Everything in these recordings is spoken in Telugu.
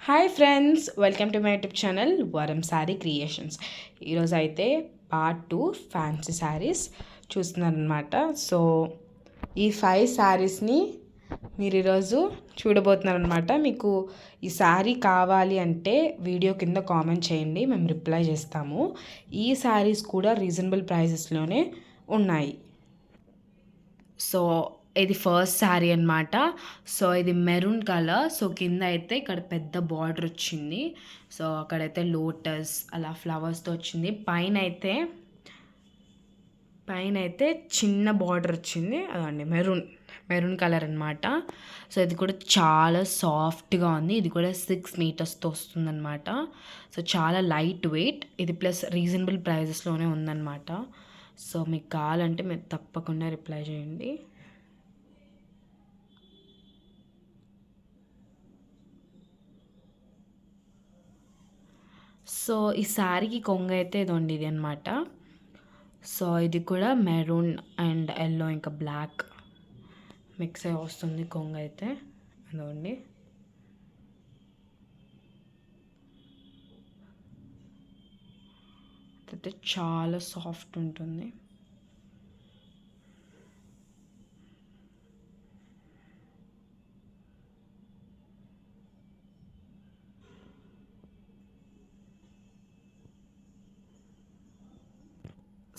Hi friends, welcome to my YouTube channel వరం శారీ క్రియేషన్స్. ఈరోజు అయితే పార్ట్ 2 ఫ్యాన్సీ శారీస్ చూస్తున్నారనమాట. సో ఈ 5 శారీస్ని మీరు ఈరోజు చూడబోతున్నారనమాట. మీకు ఈ శారీ కావాలి అంటే వీడియో కింద కామెంట్ చేయండి, మేము రిప్లై చేస్తాము. ఈ శారీస్ కూడా రీజనబుల్ ప్రైజెస్లోనే ఉన్నాయి. సో ఇది ఫస్ట్ శారీ అనమాట. సో ఇది మెరూన్ కలర్. సో కింద అయితే ఇక్కడ పెద్ద బార్డర్ వచ్చింది. సో అక్కడైతే లోటస్ అలా ఫ్లవర్స్తో వచ్చింది. పైన అయితే చిన్న బార్డర్ వచ్చింది. అదండి మెరూన్ కలర్ అనమాట. సో ఇది కూడా చాలా సాఫ్ట్గా ఉంది. ఇది కూడా 6 మీటర్స్తో వస్తుందన్నమాట. సో చాలా లైట్ వెయిట్. ఇది ప్లస్ రీజనబుల్ ప్రైజెస్లోనే ఉందన్నమాట. సో మీకు కావాలంటే మీరు తప్పకుండా రిప్లై చేయండి. సో ఈ శారీకి కొంగ అయితే ఇదండి, ఇది అనమాట. సో ఇది కూడా మెరూన్ అండ్ ఎల్లో ఇంకా బ్లాక్ మిక్స్ అయి వస్తుంది కొంగ అయితే. అదండి, అయితే చాలా సాఫ్ట్ ఉంటుంది.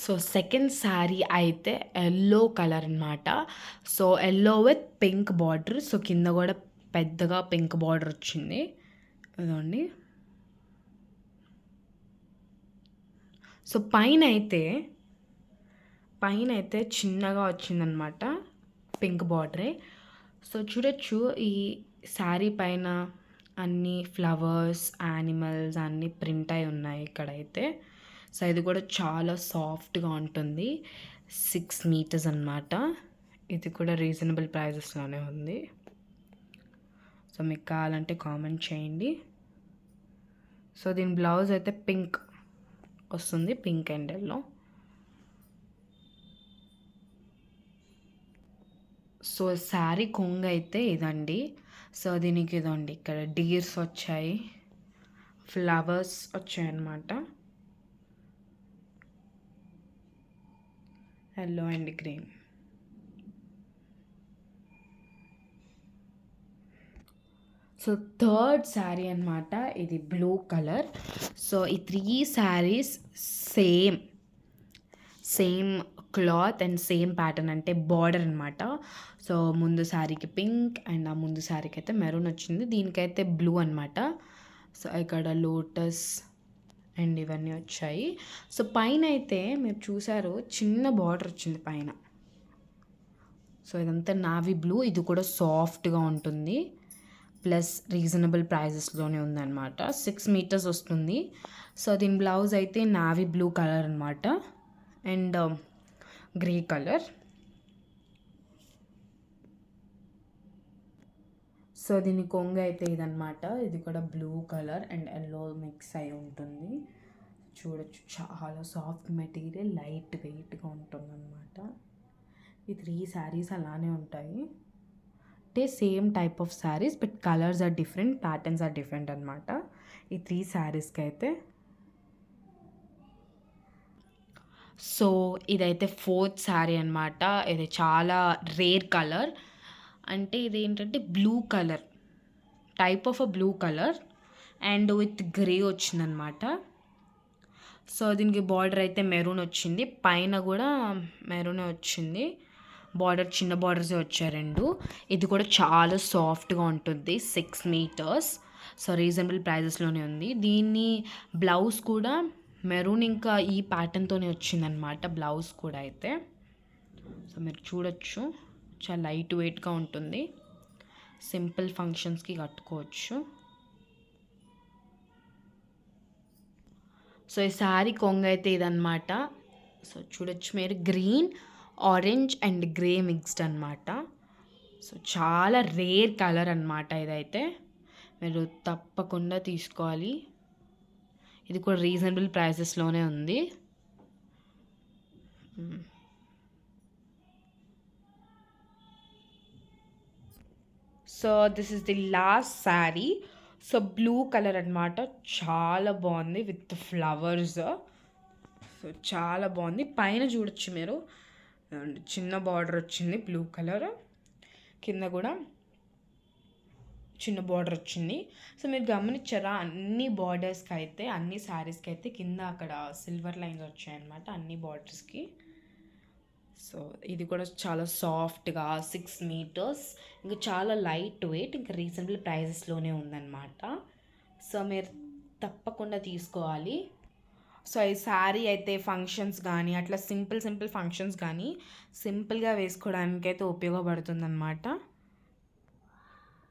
సో సెకండ్ శారీ అయితే ఎల్లో కలర్ అనమాట. So yellow with pink border. So కింద కూడా పెద్దగా పింక్ బార్డర్ వచ్చింది. అదండి. సో పైన అయితే చిన్నగా వచ్చిందనమాట పింక్ బార్డరే. సో చూడొచ్చు ఈ శారీ పైన అన్ని ఫ్లవర్స్, యానిమల్స్ అన్నీ ప్రింట్ అయి ఉన్నాయి ఇక్కడైతే. సో ఇది కూడా చాలా సాఫ్ట్గా ఉంటుంది. 6 మీటర్స్ అనమాట. ఇది కూడా రీజనబుల్ ప్రైజెస్లోనే ఉంది. సో మీకు కావాలంటే కామెంట్ చేయండి. సో దీని బ్లౌజ్ అయితే పింక్ వస్తుంది, pink and yellow. So sari కొంగ అయితే ఇదండి. సో దీనికి ఇదండి, ఇక్కడ డీర్స్ వచ్చాయి, ఫ్లవర్స్ వచ్చాయి అన్నమాట. Yellow and green. So third sari అనమాట. ఇది బ్లూ కలర్. సో ఈ 3 saris same cloth and same pattern, అంటే బార్డర్ అనమాట. సో ముందు శారీకి పింక్ అండ్ ఆ ముందు శారీకి అయితే మెరూన్ వచ్చింది. దీనికైతే బ్లూ అనమాట. సో ఇక్కడ లోటస్ అండ్ ఇవన్నీ వచ్చాయి. సో పైన అయితే మీరు చూసారు, చిన్న బార్డర్ వచ్చింది పైన. సో ఇదంతా నావీ బ్లూ. ఇది కూడా సాఫ్ట్గా ఉంటుంది, ప్లస్ రీజనబుల్ ప్రైజెస్లోనే ఉందన్నమాట. 6 మీటర్స్ వస్తుంది. సో దీని బ్లౌజ్ అయితే నావీ బ్లూ కలర్ అనమాట అండ్ గ్రే కలర్. సో దీని కొంగ అయితే ఇదనమాట. ఇది కూడా blue colour and yellow mix అయి ఉంటుంది. చూడొచ్చు, చాలా సాఫ్ట్ మెటీరియల్, లైట్ వెయిట్గా ఉంటుంది అనమాట. ఈ 3 శారీస్ అలానే ఉంటాయి, అంటే same type of saris, but colours are different, patterns are different అనమాట ఈ 3 శారీస్కి అయితే. సో ఇదైతే 4th శారీ అనమాట. ఇది చాలా రేర్ కలర్. అంటే ఇది ఏంటంటే blue colour, type of a blue colour and with grey వచ్చిందనమాట. సో దీనికి బార్డర్ అయితే మెరూన్ వచ్చింది, పైన కూడా మెరూనే వచ్చింది. బార్డర్ చిన్న బార్డర్సే వచ్చాయి 2. ఇది కూడా చాలా సాఫ్ట్గా ఉంటుంది, 6 మీటర్స్. సో రీజనబుల్ ప్రైజెస్లోనే ఉంది. దీన్ని బ్లౌజ్ కూడా మెరూన్ ఇంకా ఈ ప్యాటర్న్తోనే వచ్చిందనమాట బ్లౌజ్ కూడా అయితే. సో మీరు చూడొచ్చు, చాలా లైట్ వెయిట్గా ఉంటుంది, సింపుల్ ఫంక్షన్స్కి కట్టుకోవచ్చు. సో ఈ శారీ కొంగ అయితే ఇదనమాట. సో చూడొచ్చు మీరు, green, orange and grey mixed అనమాట. సో చాలా రేర్ కలర్ అనమాట ఇదైతే. మీరు తప్పకుండా తీసుకోవాలి. ఇది కూడా రీజనబుల్ ప్రైసెస్లోనే ఉంది. So this is the last sari. So blue colour అనమాట, చాలా బాగుంది విత్ ఫ్లవర్స్. సో చాలా బాగుంది. పైన చూడొచ్చు మీరు, చిన్న బార్డర్ వచ్చింది బ్లూ కలర్, కింద కూడా చిన్న బార్డర్ వచ్చింది. సో మీరు గమనించారా, అన్ని బార్డర్స్కి అయితే, అన్ని శారీస్కి అయితే కింద అక్కడ సిల్వర్ లైన్స్ వచ్చాయన్నమాట అన్ని బార్డర్స్కి. సో ఇది కూడా చాలా సాఫ్ట్గా 6 మీటర్స్, ఇంకా చాలా లైట్ వెయిట్, ఇంకా రీజనబుల్ ప్రైజెస్లోనే ఉందన్నమాట. సో మీరు తప్పకుండా తీసుకోవాలి. సో ఈ శారీ అయితే ఫంక్షన్స్ కానీ, అట్లా సింపుల్ ఫంక్షన్స్ కానీ సింపుల్గా వేసుకోవడానికి అయితే ఉపయోగపడుతుంది అన్నమాట.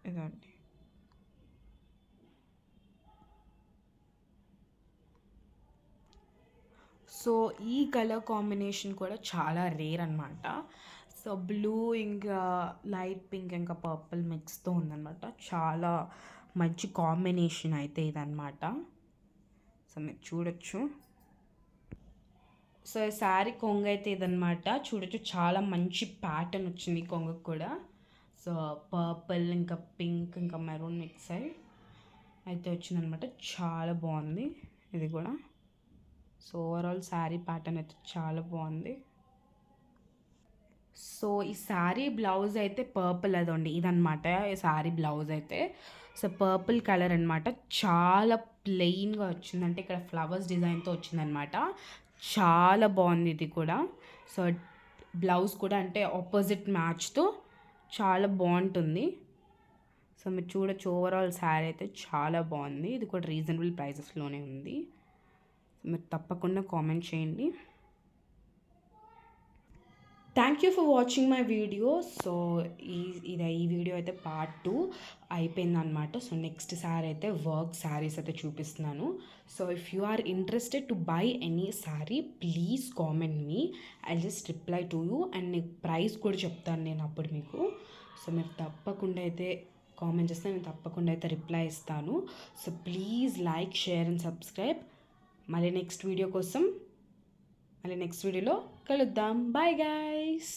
ఇదండి. సో ఈ కలర్ కాంబినేషన్ కూడా చాలా రేర్ అనమాట. సో బ్లూ ఇంకా లైట్ పింక్ ఇంకా పర్పుల్ మిక్స్తో ఉందన్నమాట. చాలా మంచి కాంబినేషన్ అయితే ఇదన్నమాట. సో మీరు చూడొచ్చు. సో ఈ శారీ కొంగు అయితే ఇదన్నమాట, చూడొచ్చు చాలా మంచి ప్యాటర్న్ వచ్చింది కొంగుకు కూడా. సో పర్పుల్ ఇంకా పింక్ ఇంకా మెరూన్ మిక్స్ అయ్యి అయితే వచ్చిందనమాట, చాలా బాగుంది ఇది కూడా. సో ఓవరాల్ శారీ ప్యాటర్న్ అయితే చాలా బాగుంది. సో ఈ శారీ బ్లౌజ్ అయితే పర్పుల్ అదండి, ఇదనమాట ఈ శారీ బ్లౌజ్ అయితే. సో పర్పుల్ కలర్ అనమాట, చాలా ప్లెయిన్గా వచ్చింది, అంటే ఇక్కడ ఫ్లవర్స్ డిజైన్తో వచ్చిందనమాట. చాలా బాగుంది ఇది కూడా. సో బ్లౌజ్ కూడా అంటే ఆపోజిట్ మ్యాచ్తో చాలా బాగుంటుంది. సో మీరు చూడొచ్చు, ఓవరాల్ శారీ అయితే చాలా బాగుంది. ఇది కూడా రీజనబుల్ ప్రైజెస్లోనే ఉంది. మీరు తప్పకుండా కామెంట్ చేయండి. Thank you for watching my video. So ఈ వీడియో అయితే పార్ట్ 2 అయిపోయిందనమాట. సో నెక్స్ట్ శారీ అయితే వర్క్ శారీస్ అయితే చూపిస్తున్నాను. So if you are interested to buy any sari, please comment me, I just reply to you, and నీకు ప్రైస్ కూడా చెప్తాను నేను అప్పుడు మీకు. సో మీరు తప్పకుండా అయితే కామెంట్ చేస్తే నేను తప్పకుండా అయితే రిప్లై ఇస్తాను. So please like, share and subscribe. మళ్ళీ నెక్స్ట్ వీడియోలో కలుద్దాం. Bye guys.